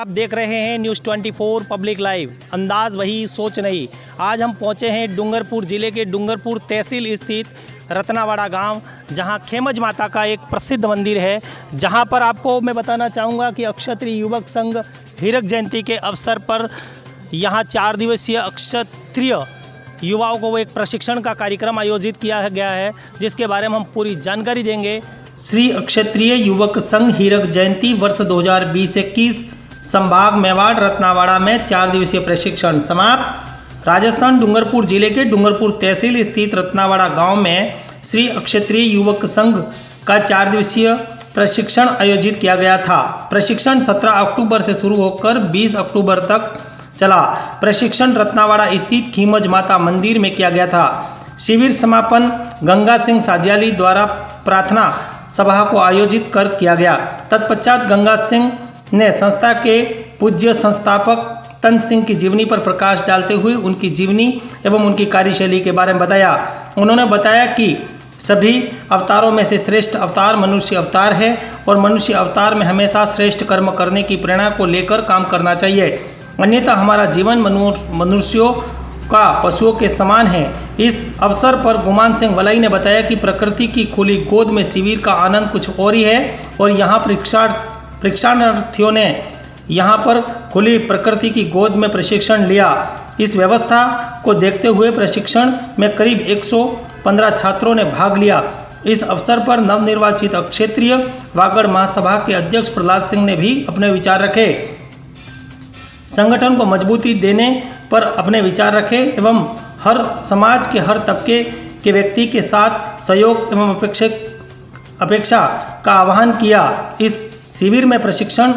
आप देख रहे हैं न्यूज़ 24 पब्लिक लाइव। अंदाज वही सोच नहीं। आज हम पहुंचे हैं डूंगरपुर ज़िले के डूंगरपुर तहसील स्थित रत्नावाड़ा गांव, जहां खेमज माता का एक प्रसिद्ध मंदिर है। जहां पर आपको मैं बताना चाहूँगा कि अक्षत्रिय युवक संघ हीरक जयंती के अवसर पर यहां 4 दिवसीय अक्षत्रिय युवाओं को एक प्रशिक्षण का कार्यक्रम आयोजित किया गया है, जिसके बारे में हम पूरी जानकारी देंगे। श्री अक्षत्रिय युवक संघ हीरक जयंती वर्ष 2020-21 संभाग मेवाड़ रत्नावाड़ा में 4 दिवसीय प्रशिक्षण समाप्त। राजस्थान डूंगरपुर जिले के डूंगरपुर तहसील स्थित रत्नावाड़ा गांव में श्री अक्षत्रिय युवक संघ का 4 दिवसीय प्रशिक्षण आयोजित किया गया था। प्रशिक्षण 17 अक्टूबर से शुरू होकर 20 अक्टूबर तक चला। प्रशिक्षण रत्नावाड़ा स्थित खेमज माता मंदिर में किया गया था। शिविर समापन गंगा सिंह साजियाली द्वारा प्रार्थना सभा को आयोजित कर किया गया। तत्पश्चात गंगा सिंह ने संस्था के पूज्य संस्थापक तन सिंह की जीवनी पर प्रकाश डालते हुए उनकी जीवनी एवं उनकी कार्यशैली के बारे में बताया। उन्होंने बताया कि सभी अवतारों में से श्रेष्ठ अवतार मनुष्य अवतार है और मनुष्य अवतार में हमेशा श्रेष्ठ कर्म करने की प्रेरणा को लेकर काम करना चाहिए, अन्यथा हमारा जीवन मनुष्यों का पशुओं के समान है। इस अवसर पर गुमान सिंह वलाई ने बताया कि प्रकृति की खुली गोद में शिविर का आनंद कुछ और ही है और यहाँ परीक्षार्थियों ने यहाँ पर खुली प्रकृति की गोद में प्रशिक्षण लिया। इस व्यवस्था को देखते हुए प्रशिक्षण में करीब 115 छात्रों ने भाग लिया। इस अवसर पर नवनिर्वाचित क्षेत्रीय वागड़ महासभा के अध्यक्ष प्रहलाद सिंह ने भी अपने विचार रखे। संगठन को मजबूती देने पर अपने विचार रखे एवं हर समाज के हर तबके के व्यक्ति के साथ सहयोग एवं अपेक्षा का आह्वान किया। इस शिविर में प्रशिक्षण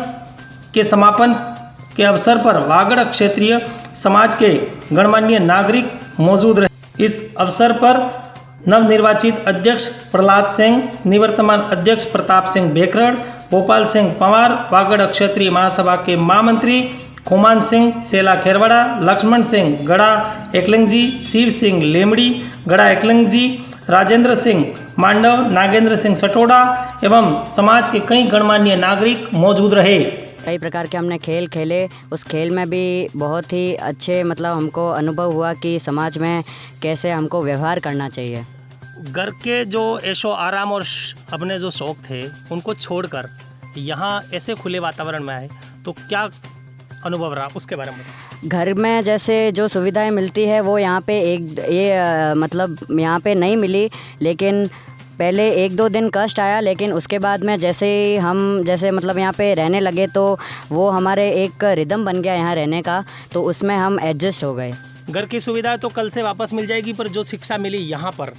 के समापन के अवसर पर वागड़ क्षेत्रीय समाज के गणमान्य नागरिक मौजूद रहे। इस अवसर पर नवनिर्वाचित अध्यक्ष प्रहलाद सिंह, निवर्तमान अध्यक्ष प्रताप सिंह बेकरड़, गोपाल सिंह पंवार, वागड़ क्षेत्रीय महासभा के महामंत्री खुमान सिंह सेला खेरवाड़ा, लक्ष्मण सिंह गड़ा एकलिंगजी, शिव सिंह लेमड़ी गड़ा एकलिंगजी, राजेंद्र सिंह मांडव, नागेंद्र सिंह सटोड़ा एवं समाज के कई गणमान्य नागरिक मौजूद रहे। कई प्रकार के हमने खेल खेले। उस खेल में भी बहुत ही अच्छे हमको अनुभव हुआ कि समाज में कैसे हमको व्यवहार करना चाहिए। घर के जो ऐशो आराम और अपने जो शौक थे उनको छोड़कर यहाँ ऐसे खुले वातावरण में आए तो क्या अनुभव रहा, उसके बारे में बताओ। घर में जैसे जो सुविधाएं मिलती है वो यहाँ पे यहाँ पे नहीं मिली, लेकिन पहले 1-2 दिन कष्ट आया, लेकिन उसके बाद में जैसे हम यहाँ पे रहने लगे तो वो हमारे एक रिदम बन गया यहाँ रहने का, तो उसमें हम एडजस्ट हो गए। घर की सुविधा तो कल से वापस मिल जाएगी, पर जो शिक्षा मिली यहाँ पर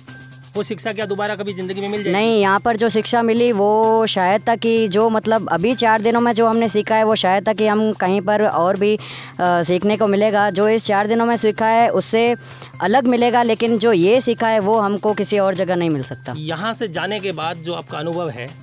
वो शिक्षा क्या दोबारा कभी ज़िंदगी में मिल जाएगी? नहीं, यहाँ पर जो शिक्षा मिली वो शायद तक कि जो अभी 4 दिनों में जो हमने सीखा है वो शायद तक कि हम कहीं पर और भी सीखने को मिलेगा। जो इस 4 दिनों में सीखा है उससे अलग मिलेगा, लेकिन जो ये सीखा है वो हमको किसी और जगह नहीं मिल सकता। यहाँ से जाने के बाद जो आपका अनुभव है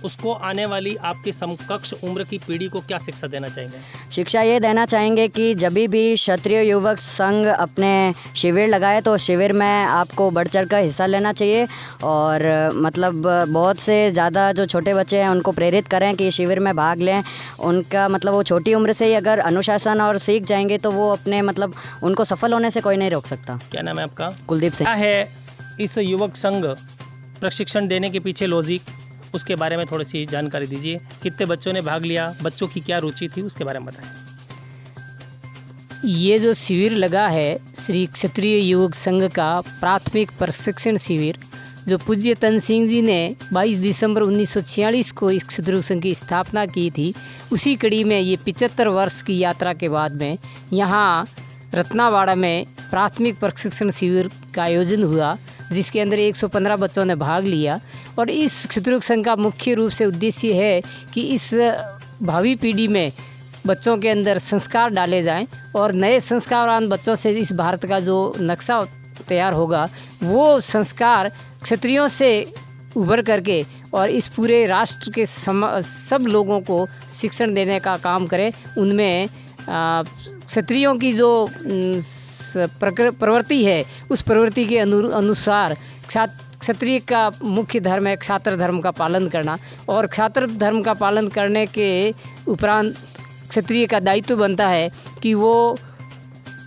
उसको आने वाली आपकी समकक्ष उम्र की पीढ़ी को क्या शिक्षा देना चाहेंगे? शिक्षा ये देना चाहेंगे कि जब भी क्षत्रिय युवक संघ अपने शिविर लगाए तो शिविर में आपको बढ़ चढ़ कर हिस्सा लेना चाहिए और बहुत से ज़्यादा जो छोटे बच्चे हैं उनको प्रेरित करें कि शिविर में भाग लें। उनका वो छोटी उम्र से ही अगर अनुशासन और सीख जाएंगे तो वो अपने उनको सफल होने से कोई नहीं रोक सकता। क्या नाम है आपका? कुलदीप सिंह। क्या है इस युवक संघ प्रशिक्षण देने के पीछे लॉजिक, उसके बारे में थोड़ी सी जानकारी दीजिए। कितने बच्चों ने भाग लिया, बच्चों की क्या रुचि थी, उसके बारे में बताएं। ये जो शिविर लगा है श्री क्षत्रिय युवक संघ का प्राथमिक प्रशिक्षण शिविर, जो पूज्य तन सिंह जी ने 22 दिसंबर 1946 को इस क्षत्रिय संघ की स्थापना की थी, उसी कड़ी में ये 75 वर्ष की यात्रा के बाद में यहाँ रत्नावाड़ा में प्राथमिक प्रशिक्षण शिविर का आयोजन हुआ, जिसके अंदर 115 बच्चों ने भाग लिया। और इस क्षत्रिय संघ का मुख्य रूप से उद्देश्य है कि इस भावी पीढ़ी में बच्चों के अंदर संस्कार डाले जाएं और नए संस्कारवान बच्चों से इस भारत का जो नक्शा तैयार होगा वो संस्कार क्षत्रियों से उभर करके और इस पूरे राष्ट्र के सब लोगों को शिक्षण देने का काम करें। उनमें क्षत्रियों की जो प्रवृत्ति है उस प्रवृत्ति के अनुसार क्षत्रिय का मुख्य धर्म है क्षात्र धर्म का पालन करना, और क्षात्र धर्म का पालन करने के उपरांत क्षत्रिय का दायित्व बनता है कि वो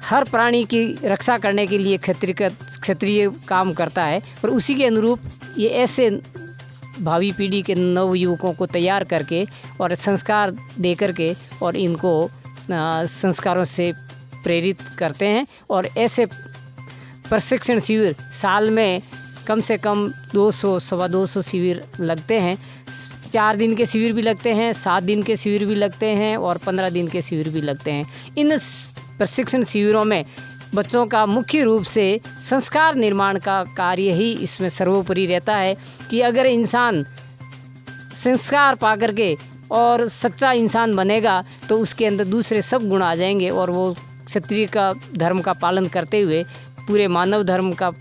हर प्राणी की रक्षा करने के लिए क्षत्रिय काम करता है। और उसी के अनुरूप ये ऐसे भावी पीढ़ी के नव युवकों को तैयार करके और संस्कार दे करके और इनको संस्कारों से प्रेरित करते हैं। और ऐसे प्रशिक्षण शिविर साल में कम से कम 200 सवा 200 शिविर लगते हैं। 4 दिन के शिविर भी लगते हैं, 7 दिन के शिविर भी लगते हैं और 15 दिन के शिविर भी लगते हैं। इन प्रशिक्षण शिविरों में बच्चों का मुख्य रूप से संस्कार निर्माण का कार्य ही इसमें सर्वोपरि रहता है कि अगर इंसान संस्कार पा करके और सच्चा इंसान बनेगा तो उसके अंदर दूसरे सब गुण आ जाएंगे और वो क्षत्रिय का धर्म का पालन करते हुए पूरे मानव धर्म का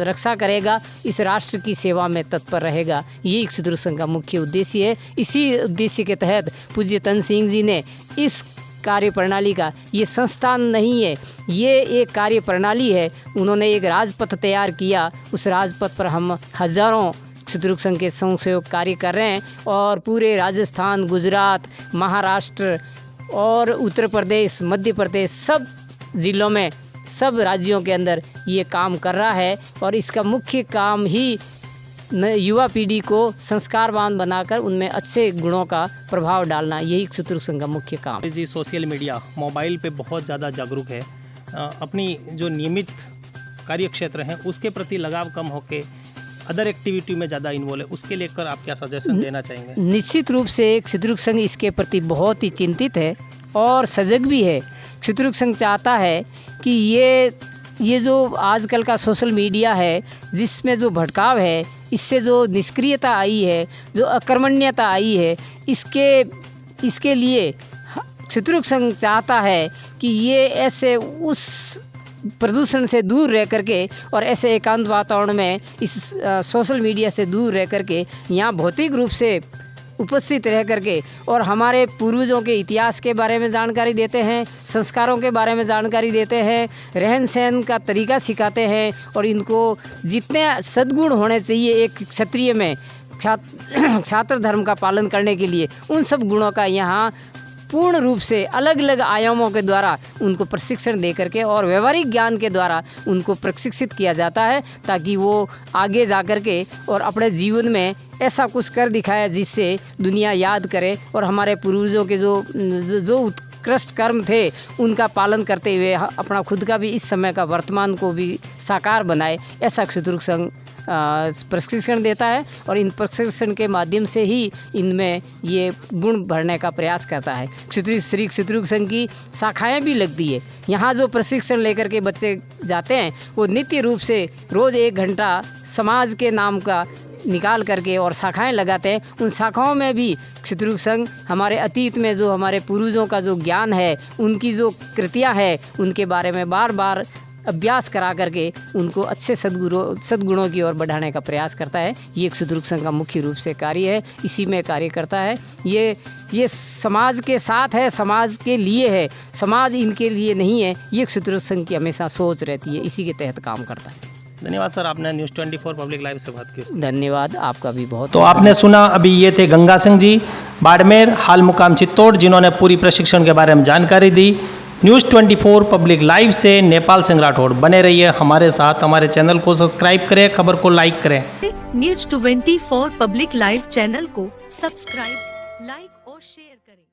रक्षा करेगा, इस राष्ट्र की सेवा में तत्पर रहेगा। यही क्षत्रिय संघ का मुख्य उद्देश्य है। इसी उद्देश्य के तहत पूज्य तन सिंह जी ने इस कार्य प्रणाली का, ये संस्थान नहीं है, ये एक कार्य प्रणाली है। उन्होंने एक राजपथ तैयार किया, उस राजपथ पर हम हजारों क्षत्रिय संघ के स्वयंसेवक कार्य कर रहे हैं और पूरे राजस्थान, गुजरात, महाराष्ट्र और उत्तर प्रदेश, मध्य प्रदेश, सब जिलों में, सब राज्यों के अंदर ये काम कर रहा है। और इसका मुख्य काम ही युवा पीढ़ी को संस्कारवान बनाकर उनमें अच्छे गुणों का प्रभाव डालना, यही क्षत्रिय संघ का मुख्य काम है। जी, सोशल मीडिया, मोबाइल पे बहुत ज़्यादा जागरूक है। अपनी जो नियमित कार्य क्षेत्र हैं उसके प्रति लगाव कम होके अदर एक्टिविटी में ज़्यादा इन्वॉल्व है, उसके लेकर आप क्या सजेशन देना चाहेंगे? निश्चित रूप से क्षत्रिय संघ इसके प्रति बहुत ही चिंतित है और सजग भी है। क्षत्रिय संघ चाहता है कि ये जो आजकल का सोशल मीडिया है, जिसमें जो भटकाव है, इससे जो निष्क्रियता आई है, जो अकर्मण्यता आई है, इसके लिए क्षत्रिय संघ चाहता है कि ये ऐसे उस प्रदूषण से दूर रह करके और ऐसे एकांत वातावरण में इस सोशल मीडिया से दूर रह करके यहाँ भौतिक रूप से उपस्थित रह करके और हमारे पूर्वजों के इतिहास के बारे में जानकारी देते हैं, संस्कारों के बारे में जानकारी देते हैं, रहन सहन का तरीका सिखाते हैं और इनको जितने सद्गुण होने चाहिए एक क्षत्रिय में छात्र धर्म का पालन करने के लिए, उन सब गुणों का यहाँ पूर्ण रूप से अलग अलग आयामों के द्वारा उनको प्रशिक्षण दे करके और व्यवहारिक ज्ञान के द्वारा उनको प्रशिक्षित किया जाता है, ताकि वो आगे जा कर के और अपने जीवन में ऐसा कुछ कर दिखाया जिससे दुनिया याद करे और हमारे पूर्वजों के जो उत्कृष्ट कर्म थे उनका पालन करते हुए अपना खुद का भी इस समय का वर्तमान को भी साकार बनाए। ऐसा क्षत्रिय संघ प्रशिक्षण देता है और इन प्रशिक्षण के माध्यम से ही इनमें ये गुण भरने का प्रयास करता है। श्री क्षत्रिय संघ की शाखाएं भी लगती है। यहाँ जो प्रशिक्षण लेकर के बच्चे जाते हैं वो नित्य रूप से रोज़ 1 घंटा समाज के नाम का निकाल करके और शाखाएं लगाते हैं। उन शाखाओं में भी क्षत्रिय संघ हमारे अतीत में जो हमारे पूर्वजों का जो ज्ञान है, उनकी जो कृतियाँ है, उनके बारे में बार बार अभ्यास करा करके उनको अच्छे सद्गुणों की ओर बढ़ाने का प्रयास करता है। ये क्षत्रिय संघ का मुख्य रूप से कार्य है, इसी में कार्य करता है। ये समाज के साथ है, समाज के लिए है, समाज इनके लिए नहीं है। ये क्षत्रिय संघ की हमेशा सोच रहती है, इसी के तहत काम करता है। धन्यवाद सर, आपने न्यूज़ 24 पब्लिक लाइव से बात की। धन्यवाद, आपका भी बहुत। तो आपने सुना, अभी ये थे गंगा सिंह जी, बाड़मेर, हाल मुकाम चित्तौड़, जिन्होंने पूरी प्रशिक्षण के बारे में जानकारी दी। न्यूज़ 24 पब्लिक लाइव से नेपाल सिंह राठौड़। बने रहिए हमारे साथ, हमारे चैनल को सब्सक्राइब करें, खबर को लाइक करें। न्यूज़ 24 पब्लिक लाइव चैनल को सब्सक्राइब, लाइक और शेयर करें।